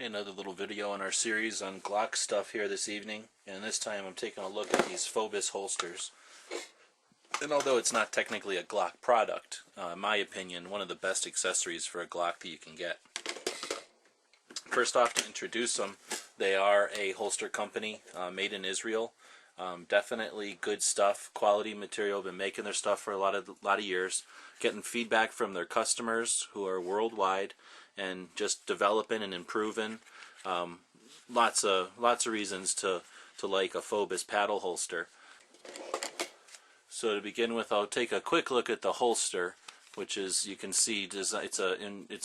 Another little video in our series on Glock stuff here this evening, and this time I'm taking a look at these Fobus holsters. And although it's not technically a Glock product, in my opinion, one of the best accessories for a Glock that you can get. First off, to introduce them, they are a holster company made in Israel. Definitely good stuff, quality material. Been making their stuff for a lot of years. Getting feedback from their customers who are worldwide, and just developing and improving. Lots of reasons to like a Fobus paddle holster. So to begin with, I'll take a quick look at the holster, which is, you can see it's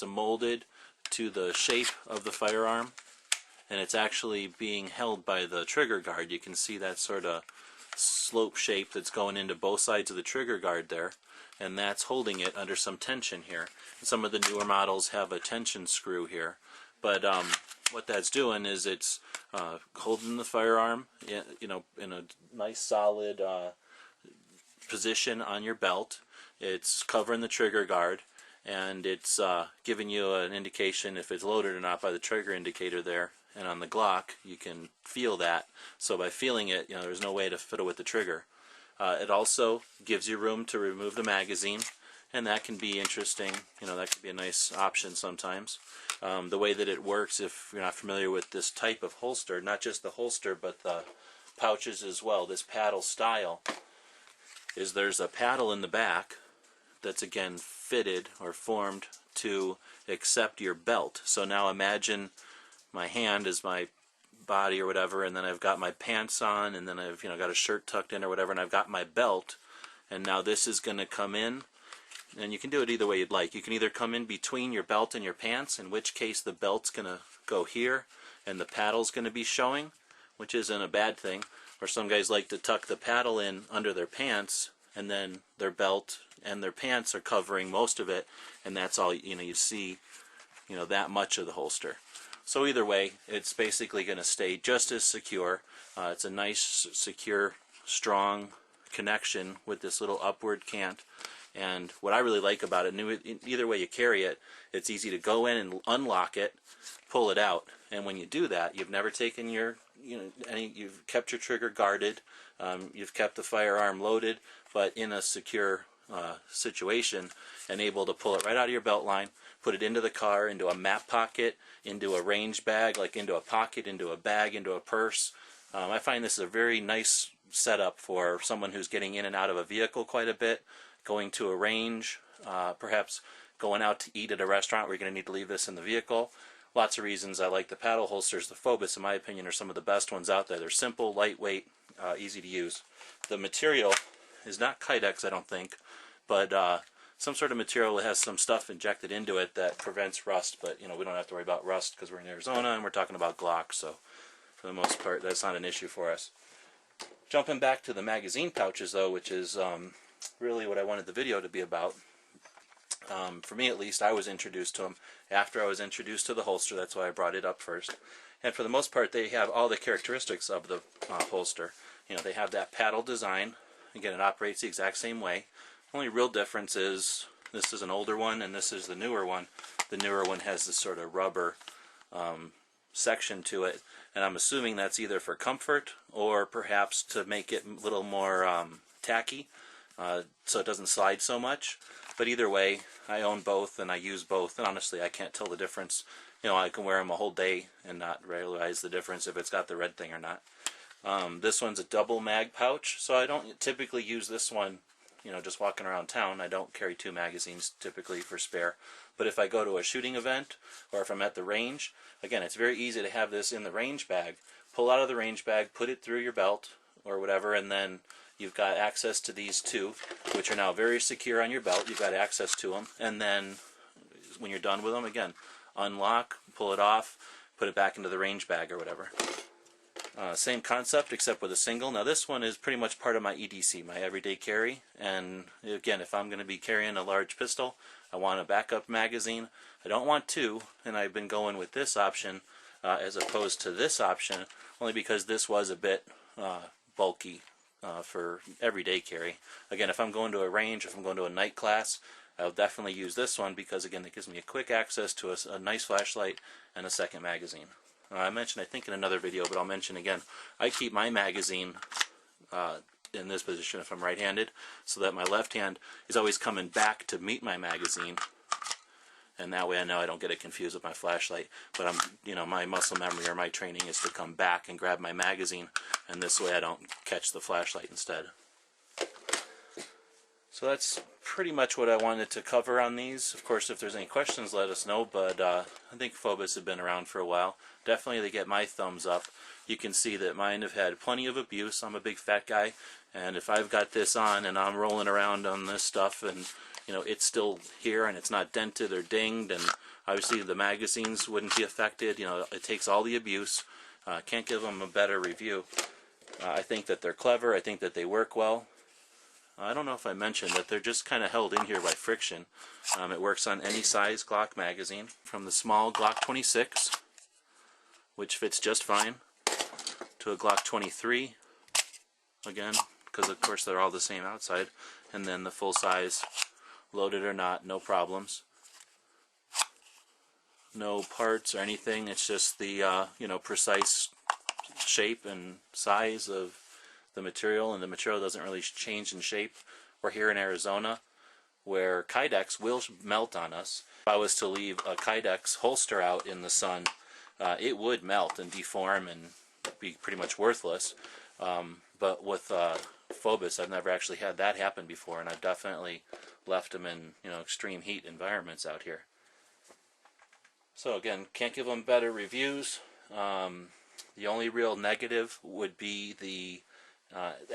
a molded to the shape of the firearm, and it's actually being held by the trigger guard. You can see that sort of slope shape that's going into both sides of the trigger guard there, and that's holding it under some tension here. Some of the newer models have a tension screw here, but what that's doing is it's holding the firearm, in a nice solid position on your belt. It's covering the trigger guard, and it's giving you an indication if it's loaded or not by the trigger indicator there. And on the Glock, you can feel that. So by feeling it, there's no way to fiddle with the trigger. It also gives you room to remove the magazine, and that can be interesting. That could be a nice option sometimes. The way that it works, if you're not familiar with this type of holster, not just the holster but the pouches as well, this paddle style, is there's a paddle in the back that's again fitted or formed to accept your belt. So now imagine my hand is my body or whatever, and then I've got my pants on, and then I've got a shirt tucked in or whatever, and I've got my belt, and now this is going to come in, and you can do it either way you'd like. You can either come in between your belt and your pants, in which case the belt's going to go here and the paddle's going to be showing, which isn't a bad thing. Or some guys like to tuck the paddle in under their pants, and then their belt and their pants are covering most of it, and that's all you see, that much of the holster. So either way, it's basically going to stay just as secure. It's a nice, secure, strong connection with this little upward cant. And what I really like about it, either way you carry it, it's easy to go in and unlock it, pull it out. And when you do that, you've never taken you've kept your trigger guarded, you've kept the firearm loaded, but in a secure situation, and able to pull it right out of your belt line, put it into the car, into a map pocket, into a range bag, like into a pocket, into a bag, into a purse. I find this is a very nice setup for someone who's getting in and out of a vehicle quite a bit, going to a range, perhaps going out to eat at a restaurant where you're going to need to leave this in the vehicle. Lots of reasons I like the paddle holsters. The Fobus, in my opinion, are some of the best ones out there. They're simple, lightweight, easy to use. The material is not Kydex, I don't think, but some sort of material that has some stuff injected into it that prevents rust. But we don't have to worry about rust because we're in Arizona and we're talking about Glock, so for the most part that's not an issue for us. Jumping back to the magazine pouches though, which is really what I wanted the video to be about. For me at least, I was introduced to them after I was introduced to the holster. That's why I brought it up first. And for the most part, they have all the characteristics of the holster. They have that paddle design. Again, it operates the exact same way. Only real difference is this is an older one and this is the newer one. The newer one has this sort of rubber section to it, and I'm assuming that's either for comfort or perhaps to make it a little more tacky, so it doesn't slide so much. But either way, I own both and I use both, and honestly I can't tell the difference. I can wear them a whole day and not realize the difference if it's got the red thing or not. This one's a double mag pouch, so I don't typically use this one just walking around town. I don't carry two magazines typically for spare. But if I go to a shooting event or if I'm at the range, again, it's very easy to have this in the range bag. Pull out of the range bag, put it through your belt or whatever, and then you've got access to these two, which are now very secure on your belt. You've got access to them, and then when you're done with them, again, unlock, pull it off, put it back into the range bag or whatever. Same concept except with a single. Now this one is pretty much part of my EDC, my everyday carry, and again, if I'm going to be carrying a large pistol, I want a backup magazine. I don't want two, and I've been going with this option as opposed to this option, only because this was a bit bulky for everyday carry. Again, if I'm going to a range, if I'm going to a night class, I'll definitely use this one because, again, it gives me a quick access to a nice flashlight and a second magazine. I mentioned, I think, in another video, but I'll mention again, I keep my magazine in this position if I'm right-handed, so that my left hand is always coming back to meet my magazine, and that way I know I don't get it confused with my flashlight. But my muscle memory or my training is to come back and grab my magazine, and this way I don't catch the flashlight instead. So that's pretty much what I wanted to cover on these. Of course, if there's any questions, let us know, but I think Fobus have been around for a while. Definitely they get my thumbs up. You can see that mine have had plenty of abuse. I'm a big fat guy, and if I've got this on and I'm rolling around on this stuff and it's still here and it's not dented or dinged, and obviously the magazines wouldn't be affected. It takes all the abuse. Can't give them a better review. I think that they're clever. I think that they work well. I don't know if I mentioned that they're just kind of held in here by friction. It works on any size Glock magazine, from the small Glock 26, which fits just fine, to a Glock 23, again, because of course they're all the same outside, and then the full size, loaded or not, no problems. No parts or anything, it's just the precise shape and size of the material, and the material doesn't really change in shape. We're here in Arizona, where Kydex will melt on us. If I was to leave a Kydex holster out in the sun, it would melt and deform and be pretty much worthless. But with Fobus, I've never actually had that happen before, and I've definitely left them in extreme heat environments out here. So again, can't give them better reviews. The only real negative would be the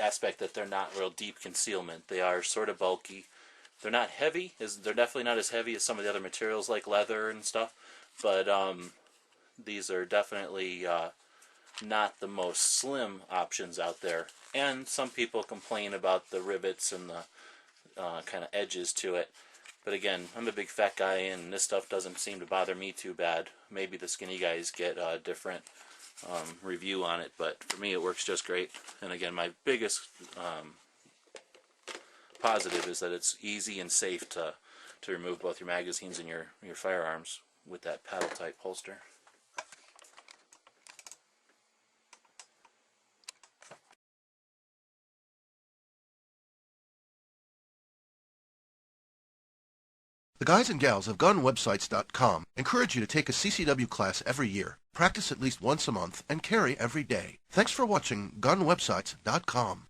aspect that they're not real deep concealment. They are sort of bulky. They're not heavy. They're definitely not as heavy as some of the other materials like leather and stuff, but these are definitely not the most slim options out there. And some people complain about the rivets and the kind of edges to it. But again, I'm a big fat guy, and this stuff doesn't seem to bother me too bad. Maybe the skinny guys get a different review on it, but for me it works just great. And again, my biggest positive is that it's easy and safe to remove both your magazines and your firearms with that paddle type holster. The guys and gals of GunWebsites.com encourage you to take a CCW class every year, practice at least once a month, and carry every day. Thanks for watching GunWebsites.com.